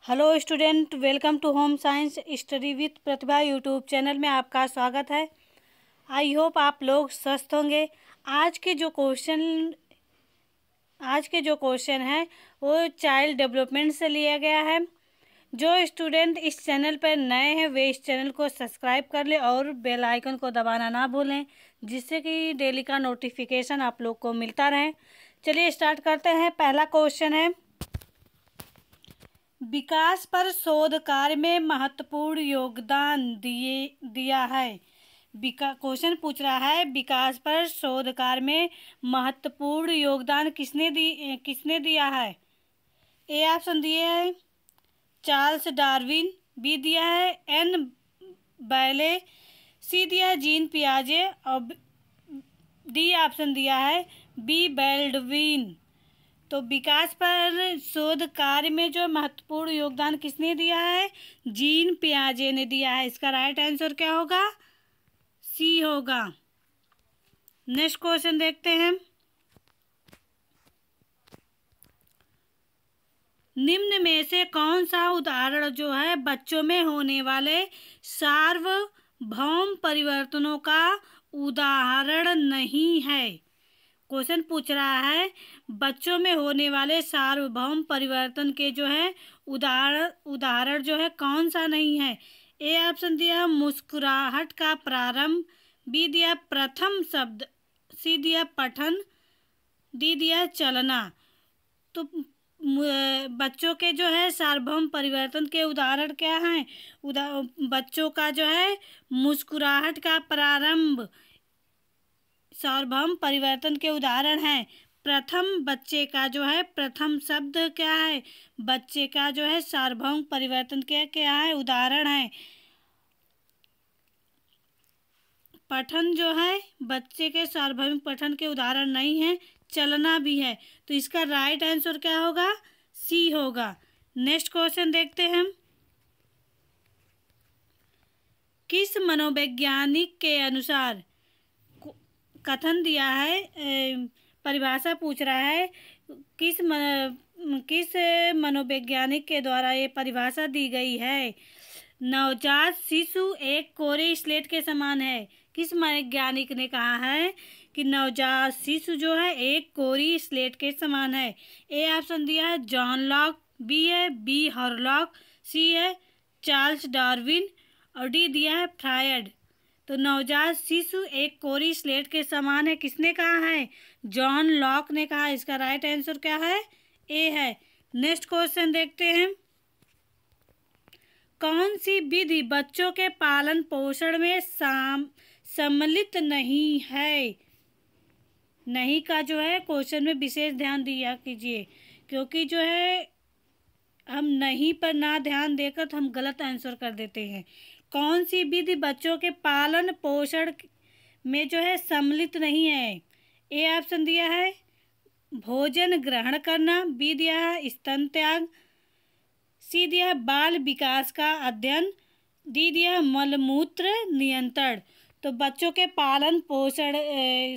Hello student, welcome to home science study with Pratibha YouTube channel में आपका स्वागत है। आई होप आप लोग स्वस्थ होंगे। आज के जो क्वेश्चन है वो चाइल्ड डेवलपमेंट से लिया गया है। जो स्टूडेंट इस चैनल पर नए हैं वे इस चैनल को सब्सक्राइब कर ले और बेल आइकन को दबाना ना भूलें, जिससे कि डेली का नोटिफिकेशन आप लोग को मिलता रहे। चलिए स्टार्ट करते हैं। पहला क्वेश्चन है, विकास पर शोध कार्य में महत्वपूर्ण योगदान दिया है। क्वेश्चन पूछ रहा है, विकास पर शोध कार्य में महत्वपूर्ण योगदान किसने दिया है। ए ऑप्शन दिए है चार्ल्स डार्विन, बी दिया है एन बैले, सी दिया है जीन पियाजे और डी ऑप्शन दिया है बी बेल्डविन। तो विकास पर शोध कार्य में जो महत्वपूर्ण योगदान किसने दिया है, जीन पियाजे ने दिया है। इसका राइट आंसर क्या होगा, सी होगा। नेक्स्ट क्वेश्चन देखते हैं। निम्न में से कौन सा उदाहरण जो है बच्चों में होने वाले सार्वभौम परिवर्तनों का उदाहरण नहीं है। क्वेश्चन पूछ रहा है बच्चों में होने वाले सार्वभौम परिवर्तन के जो है उदाहरण जो है कौन सा नहीं है। ए ऑप्शन दिया मुस्कुराहट का प्रारंभ, बी दिया प्रथम शब्द, सी दिया पठन, डी दिया चलना। तो बच्चों के जो है सार्वभौम परिवर्तन के उदाहरण क्या हैं। बच्चों का जो है मुस्कुराहट का प्रारंभ सार्वभौम परिवर्तन के उदाहरण है। प्रथम बच्चे का जो है प्रथम शब्द क्या है, बच्चे का जो है सार्वभौम परिवर्तन के क्या है उदाहरण है। पठन जो है बच्चे के सार्वभौमिक पठन के उदाहरण नहीं है, चलना भी है। तो इसका राइट आंसर क्या होगा, सी होगा। नेक्स्ट क्वेश्चन देखते हैं हम। किस मनोवैज्ञानिक के अनुसार, कथन दिया है, परिभाषा पूछ रहा है, किस मनोवैज्ञानिक के द्वारा ये परिभाषा दी गई है। नवजात शिशु एक कोरे स्लेट के समान है। किस वैज्ञानिक ने कहा है कि नवजात शिशु जो है एक कोरी स्लेट के समान है। ए ऑप्शन दिया है जॉन लॉक, बी है बी हॉरलॉक, सी है चार्ल्स डार्विन और डी दिया है फ्रायड। तो नवजात शिशु एक कोरी स्लेट के समान है किसने कहा है, जॉन लॉक ने कहा। इसका राइट आंसर क्या है, ए है। नेक्स्ट क्वेश्चन देखते हैं। कौन सी विधि बच्चों के पालन पोषण में सम्मिलित नहीं है। नहीं का जो है क्वेश्चन में विशेष ध्यान दिया कीजिए, क्योंकि जो है हम नहीं पर ना ध्यान देकर तो हम गलत आंसर कर देते हैं। कौन सी विधि बच्चों के पालन पोषण में जो है सम्मिलित नहीं है। ए ऑप्शन दिया है भोजन ग्रहण करना, बी दिया है स्तन त्याग, सी दिया है बाल विकास का अध्ययन, डी दिया है मलमूत्र नियंत्रण। तो बच्चों के पालन पोषण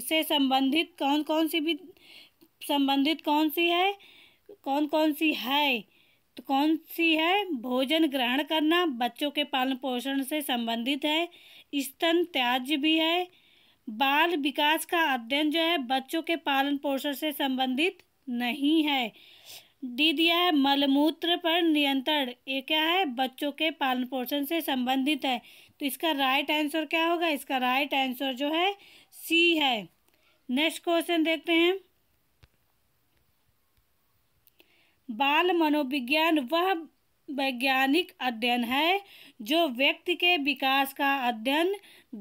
से संबंधित कौन कौन सी है, तो कौन सी है, भोजन ग्रहण करना बच्चों के पालन पोषण से संबंधित है, स्तन त्याज्य भी है, बाल विकास का अध्ययन जो है बच्चों के पालन पोषण से संबंधित नहीं है, डी दिया है मलमूत्र पर नियंत्रण, ये क्या है बच्चों के पालन पोषण से संबंधित है। तो इसका राइट आंसर क्या होगा, इसका राइट आंसर जो है सी है। नेक्स्ट क्वेश्चन देखते हैं। बाल मनोविज्ञान वह वैज्ञानिक अध्ययन है जो व्यक्ति के विकास का अध्ययन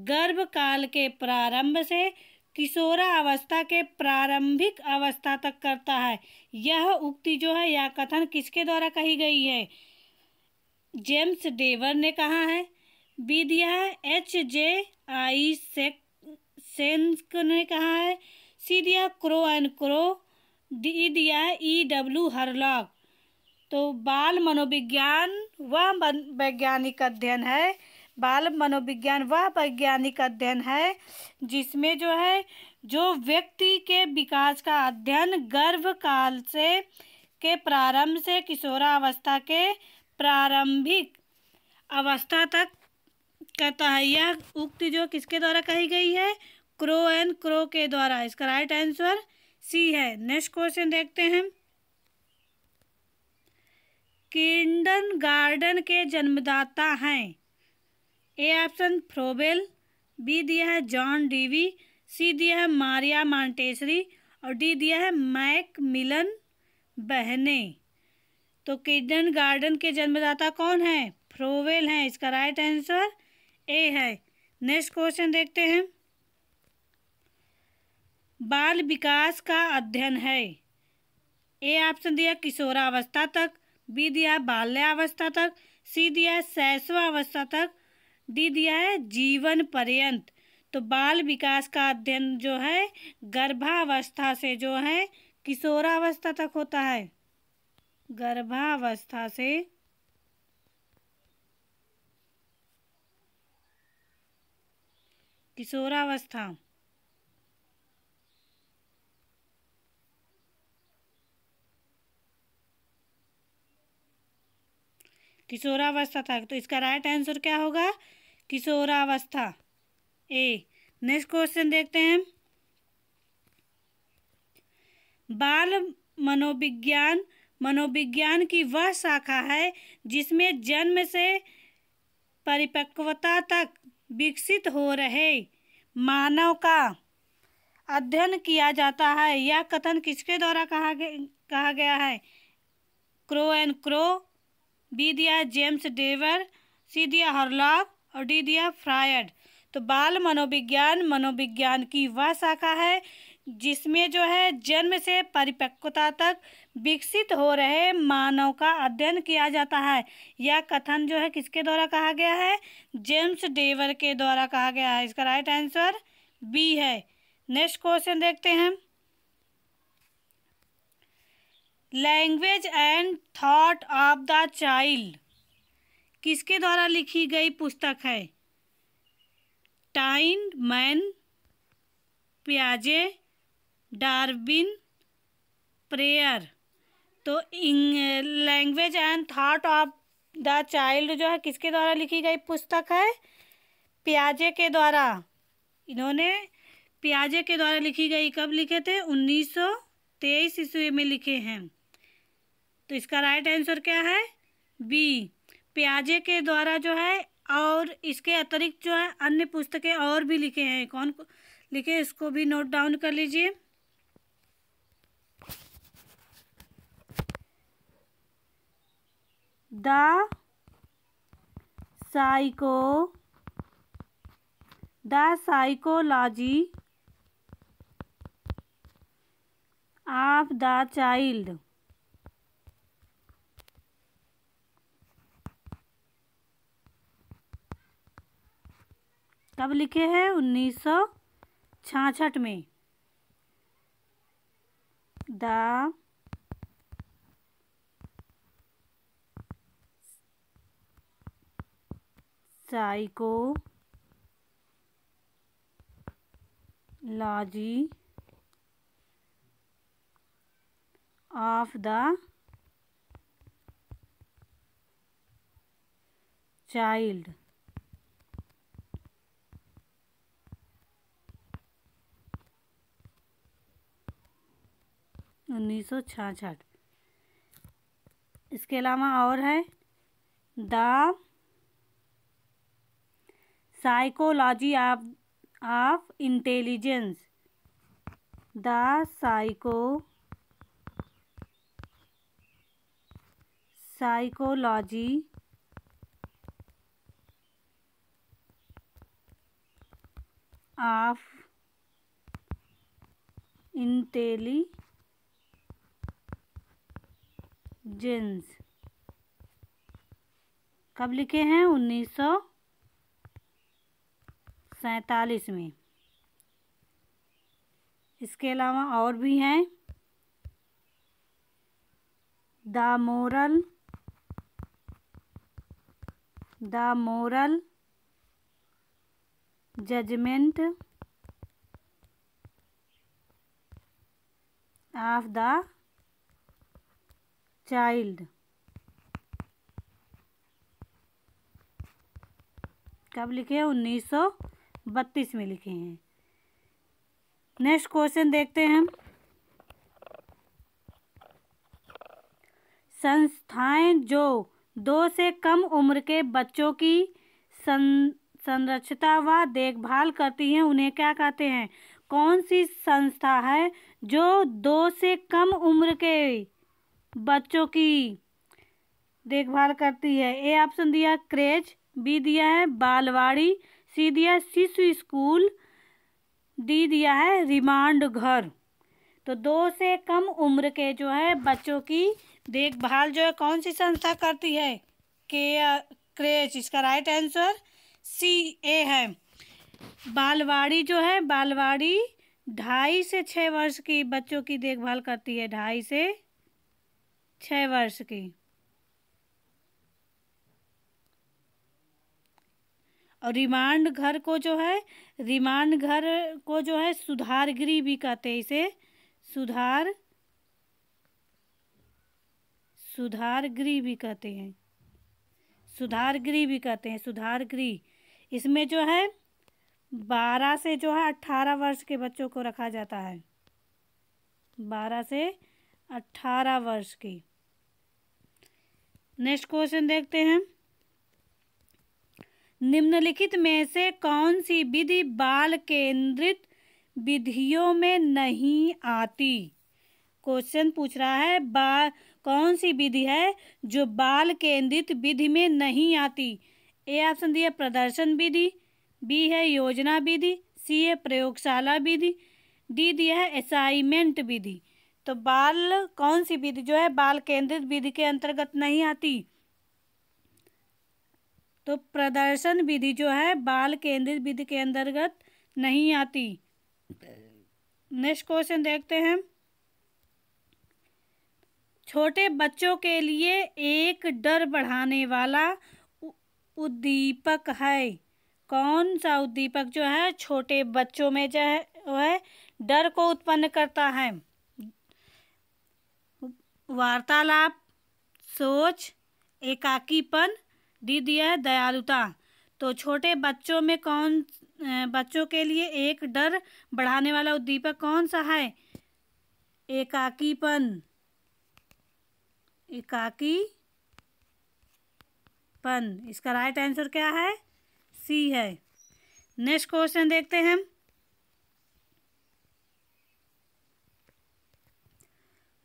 गर्भकाल के प्रारंभ से किशोरावस्था के प्रारंभिक अवस्था तक करता है। यह उक्ति जो है या कथन किसके द्वारा कही गई है, जेम्स डेवर ने कहा है, बी दिया है H.J. आइसेक्सन ने कहा है, सी दिया क्रो एंड क्रो, डी दिया है E.W. हरलॉक। तो बाल मनोविज्ञान वह वैज्ञानिक अध्ययन है, बाल मनोविज्ञान वह वैज्ञानिक अध्ययन है जिसमें जो है जो व्यक्ति के विकास का अध्ययन गर्भकाल से के प्रारंभ से किशोरावस्था के प्रारंभिक अवस्था तक कहता है। यह उक्ति जो किसके द्वारा कही गई है? क्रो एंड क्रो के द्वारा। इसका राइट आंसर सी है। नेक्स्ट क्वेश्चन देखते हैं। किंडरगार्टन के जन्मदाता हैं। ए ऑप्शन फ्रोबेल, बी दिया है जॉन डीवी, सी दिया है मारिया मॉन्टेसरी और डी दिया है मैकमिलन बहने। तो किंडरगार्टन के जन्मदाता कौन है? फ्रोबेल हैं। इसका राइट आंसर ए है। नेक्स्ट क्वेश्चन देखते हैं। बाल विकास का अध्ययन है। ए ऑप्शन दिया किशोरावस्था तक, बी दिया बाल्यावस्था तक, सी दिया शैशवावस्था तक, डी दिया है जीवन पर्यंत। तो बाल विकास का अध्ययन जो है गर्भावस्था से जो है किशोरावस्था तक होता है। गर्भावस्था से किशोरावस्था। किशोरावस्था तक। तो इसका राइट आंसर क्या होगा? किशोरावस्था, ए। नेक्स्ट क्वेश्चन देखते हैं। बाल मनोविज्ञान मनोविज्ञान की वह शाखा है जिसमें जन्म से परिपक्वता तक विकसित हो रहे मानव का अध्ययन किया जाता है। यह कथन किसके द्वारा कहा गया है? क्रो एंड क्रो, बी दिया जेम्स डेवर, सी दिया हॉरलॉक और डी दिया फ्रायड। तो बाल मनोविज्ञान की वह शाखा है जिसमें जो है जन्म से परिपक्वता तक विकसित हो रहे मानव का अध्ययन किया जाता है। यह कथन जो है किसके द्वारा कहा गया है? जेम्स डेवर के द्वारा कहा गया है। इसका राइट आंसर बी है। नेक्स्ट क्वेश्चन देखते हैं। Language and thought of the child किसके द्वारा लिखी गई पुस्तक है? टाइनमैन, पियाजे, डार्विन, प्रेयर। तो language and thought of the child जो है किसके द्वारा लिखी गई पुस्तक है? पियाजे के द्वारा। इन्होंने पियाजे के द्वारा लिखी गई। कब लिखे थे? 1923 ईस्वी में लिखे हैं। तो इसका राइट आंसर क्या है? बी, पियाजे के द्वारा जो है। और इसके अतिरिक्त जो है अन्य पुस्तकें और भी लिखे हैं। कौन लिखे इसको भी नोट डाउन कर लीजिए। The psychology of the child. कब लिखे हैं? 1966 में। The psychology of the child. उन्नीस सौ 66। इसके अलावा और है the psychology of intelligence. The psychology of intelligence. कब लिखे हैं? 1947 में। इसके अलावा और भी हैं the moral judgement of the child. कब लिखे हैं? 1932 में लिखे हैं। नेक्स्ट क्वेश्चन देखते हैं हम। संस्थाएं जो 2 से कम उम्र के बच्चों की संरक्षता व देखभाल करती हैं उन्हें क्या कहते हैं? कौन सी संस्था है जो 2 से कम उम्र के बच्चों की देखभाल करती है? ए ऑप्शन दिया क्रेच, बी दिया है बालवाड़ी, सी दिया शिशु स्कूल, डी दिया है रिमांड घर। तो 2 से कम उम्र के जो है बच्चों की देखभाल जो है कौन सी संस्था करती है? क्रेच। इसका राइट आंसर सी ए है। बालवाड़ी जो है, बालवाड़ी 2.5 से 6 वर्ष की बच्चों की देखभाल करती है, 2.5 से 6 वर्ष की। और रिमांड घर को जो है, रिमांड घर को जो है सुधार गृह भी कहते हैं। इसे सुधार गृह भी कहते हैं, सुधार गृह भी कहते हैं, सुधार गृह। इसमें जो है 12 से जो है 18 वर्ष के बच्चों को रखा जाता है, 12 से 18 वर्ष की। नेक्स्ट क्वेश्चन देखते हैं। निम्नलिखित में से कौन सी विधि बाल केंद्रित विधियों में नहीं आती? क्वेश्चन पूछ रहा है कौन सी विधि है जो बाल केंद्रित विधि में नहीं आती? ए ऑप्शन दिया प्रदर्शन विधि, बी है योजना विधि, सी है प्रयोगशाला विधि, डी दिया है असाइनमेंट विधि। तो कौन सी विधि जो है बाल केंद्रित विधि के अंतर्गत नहीं आती? तो प्रदर्शन विधि जो है बाल केंद्रित विधि के अंतर्गत नहीं आती। नेक्स्ट क्वेश्चन देखते हैं। छोटे बच्चों के लिए एक डर बढ़ाने वाला उद्दीपक है। कौन सा उद्दीपक जो है छोटे बच्चों में जो है वह डर को उत्पन्न करता है? वार्तालाप, सोच, एकाकीपन, डी दिया है दयालुता। तो छोटे बच्चों में बच्चों के लिए एक डर बढ़ाने वाला उद्दीपक कौन सा है? एकाकीपन, इसका राइट आंसर क्या है? सी है। नेक्स्ट क्वेश्चन देखते हैं।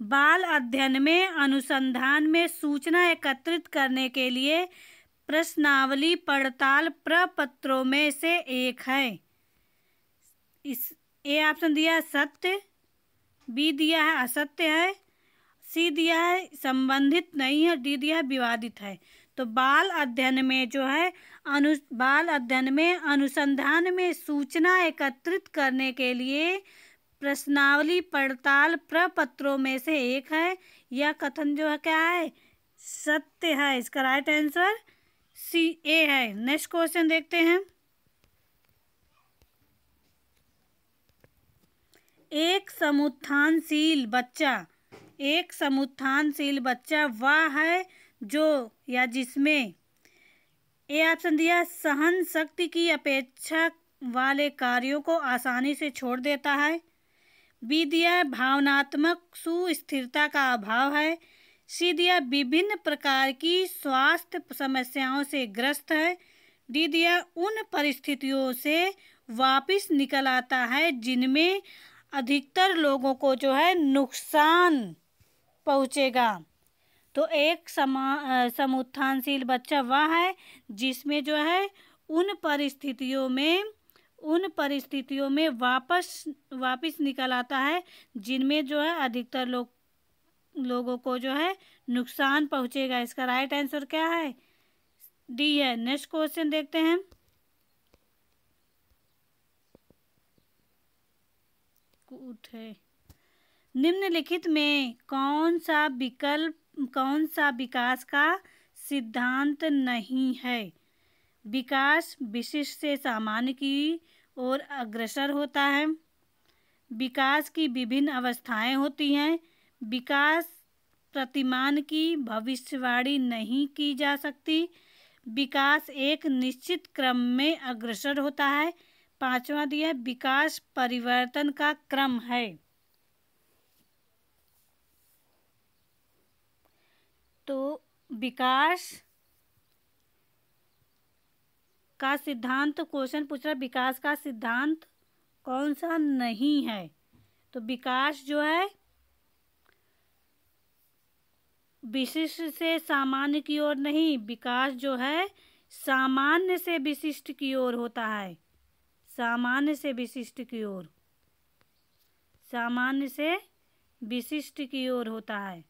बाल अध्ययन में अनुसंधान में सूचना एकत्रित करने के लिए प्रश्नावली पड़ताल प्रपत्रों में से एक है। ए ऑप्शन दिया है सत्य, बी दिया है असत्य है, सी दिया है संबंधित नहीं है, डी दिया है विवादित है। तो बाल अध्ययन में जो है बाल अध्ययन में अनुसंधान में सूचना एकत्रित करने के लिए प्रश्नावली पड़ताल प्रपत्रों में से एक है। यह कथन जो है क्या है? सत्य है। इसका राइट आंसर सी ए है। नेक्स्ट क्वेश्चन देखते हैं। एक समुत्थानशील बच्चा वह है जो या जिसमें ए ऑप्शन दिया सहन शक्ति की अपेक्षा वाले कार्यों को आसानी से छोड़ देता है, बी दिया है भावनात्मक सुस्थिरता का अभाव है, सी दिया विभिन्न प्रकार की स्वास्थ्य समस्याओं से ग्रस्त है, डी दिया उन परिस्थितियों से वापस निकल आता है जिनमें अधिकतर लोगों को जो है नुकसान पहुंचेगा। तो एक समुत्थानशील बच्चा वह है जिसमें जो है उन परिस्थितियों में वापस निकल आता है जिनमें जो है अधिकतर लोगों को जो है नुकसान पहुंचेगा। इसका राइट आंसर क्या है? डी है। नेक्स्ट क्वेश्चन देखते हैं। निम्नलिखित में कौन सा विकास का सिद्धांत नहीं है? विकास विशिष्ट से सामान्य की ओर अग्रसर होता है, विकास की विभिन्न अवस्थाएं होती हैं, विकास प्रतिमान की भविष्यवाणी नहीं की जा सकती, विकास एक निश्चित क्रम में अग्रसर होता है। 5वां दिया है विकास परिवर्तन का क्रम है। तो विकास का सिद्धांत, क्वेश्चन पूछ रहा है विकास का सिद्धांत कौन सा नहीं है। तो विकास जो है विशिष्ट से सामान्य की ओर नहीं, विकास जो है सामान्य से विशिष्ट की ओर होता है। सामान्य से विशिष्ट की ओर, सामान्य से विशिष्ट की ओर होता है।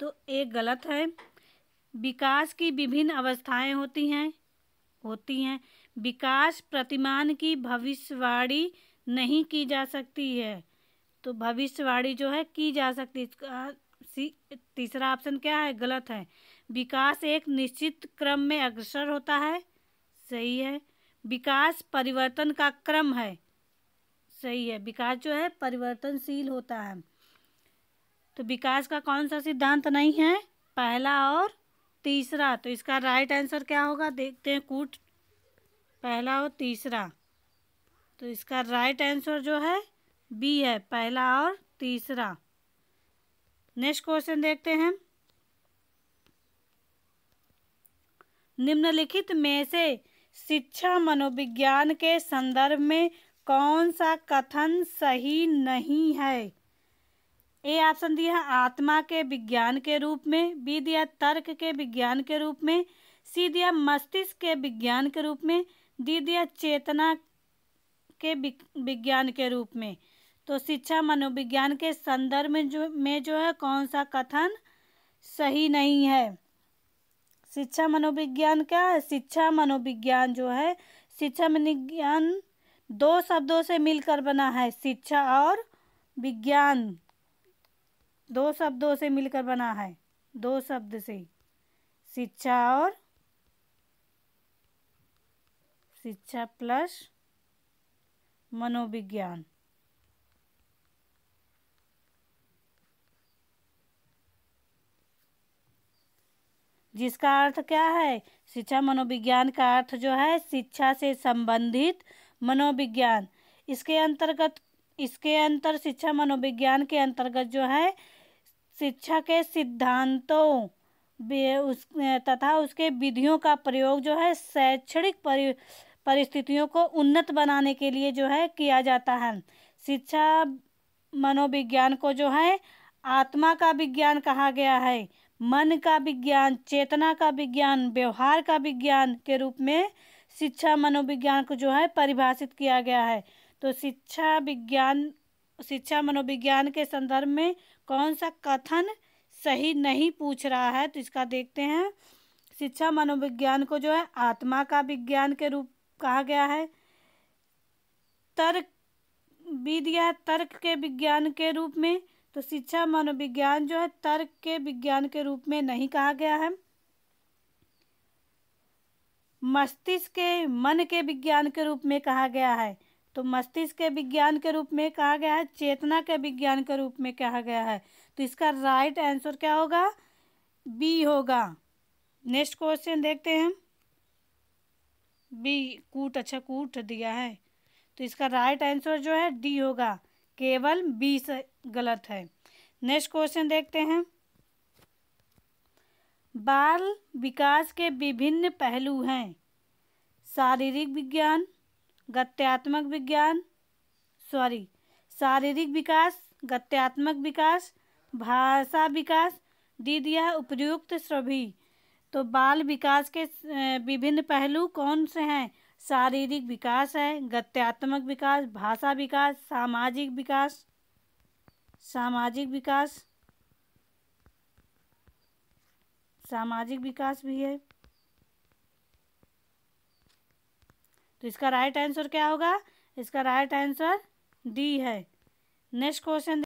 तो एक गलत है। विकास की विभिन्न अवस्थाएं होती हैं। विकास प्रतिमान की भविष्यवाणी नहीं की जा सकती है। तो भविष्यवाणी जो है की जा सकती है। इसका तीसरा ऑप्शन क्या है, गलत है। विकास एक निश्चित क्रम में अग्रसर होता है, सही है। विकास परिवर्तन का क्रम है, सही है। विकास जो है परिवर्तनशील होता है। तो विकास का कौन सा सिद्धांत नहीं है, पहला और तीसरा। तो इसका राइट आंसर क्या होगा, देखते हैं कूट, पहला और तीसरा। तो इसका राइट आंसर जो है बी है, पहला और तीसरा। नेक्स्ट क्वेश्चन देखते हैं। निम्नलिखित में से शिक्षा मनोविज्ञान के संदर्भ में कौन सा कथन सही नहीं है। ए ऑप्शन दिया है आत्मा के विज्ञान के रूप में, बी दिया तर्क के विज्ञान के रूप में, सी दिया मस्तिष्क के विज्ञान के रूप में, डी दिया चेतना के विज्ञान के रूप में। तो शिक्षा मनोविज्ञान के संदर्भ में जो है कौन सा कथन सही नहीं है। शिक्षा मनोविज्ञान क्या है, शिक्षा मनोविज्ञान जो है, शिक्षा मनोविज्ञान दो शब्दों से मिलकर बना है। शिक्षा और विज्ञान दो शब्दों से मिलकर बना है, दो शब्द से, शिक्षा और शिक्षा प्लस मनोविज्ञान। जिसका अर्थ क्या है, शिक्षा मनोविज्ञान का अर्थ जो है शिक्षा से संबंधित मनोविज्ञान। इसके अंतर शिक्षा मनोविज्ञान के अंतर्गत जो है शिक्षा के सिद्धांतों तथा उसके विधियों का प्रयोग जो है शैक्षणिक परिस्थितियों को उन्नत बनाने के लिए जो है किया जाता है। शिक्षा मनोविज्ञान को जो है आत्मा का विज्ञान कहा गया है, मन का विज्ञान, चेतना का विज्ञान, व्यवहार का विज्ञान के रूप में शिक्षा मनोविज्ञान को जो है परिभाषित किया गया है। तो शिक्षा मनोविज्ञान के संदर्भ में कौन सा कथन सही नहीं पूछ रहा है। तो इसका देखते हैं। शिक्षा मनोविज्ञान को जो है आत्मा का विज्ञान के रूप कहा गया है। तर्क भी दिया तर्क के विज्ञान के रूप में। तो शिक्षा मनोविज्ञान जो है तर्क के विज्ञान के रूप में नहीं कहा गया है। मस्तिष्क के मन के विज्ञान के रूप में कहा गया है। तो मस्तिष्क के विज्ञान के रूप में कहा गया है, चेतना के विज्ञान के रूप में कहा गया है। तो इसका राइट आंसर क्या होगा, बी होगा। नेक्स्ट क्वेश्चन देखते हैं। बी कूट दिया है, तो इसका राइट आंसर जो है डी होगा, केवल बी से गलत है। नेक्स्ट क्वेश्चन देखते हैं। बाल विकास के विभिन्न पहलू हैं। शारीरिक विज्ञान, गत्यात्मक विज्ञान, शारीरिक विकास, गत्यात्मक विकास, भाषा विकास, डी दिया उपयुक्त सभी। तो बाल विकास के विभिन्न पहलू कौन से हैं, शारीरिक विकास है, गत्यात्मक विकास, भाषा विकास, सामाजिक विकास, सामाजिक विकास भी है। तो इसका राइट आंसर क्या होगा, इसका राइट आंसर डी है। Next question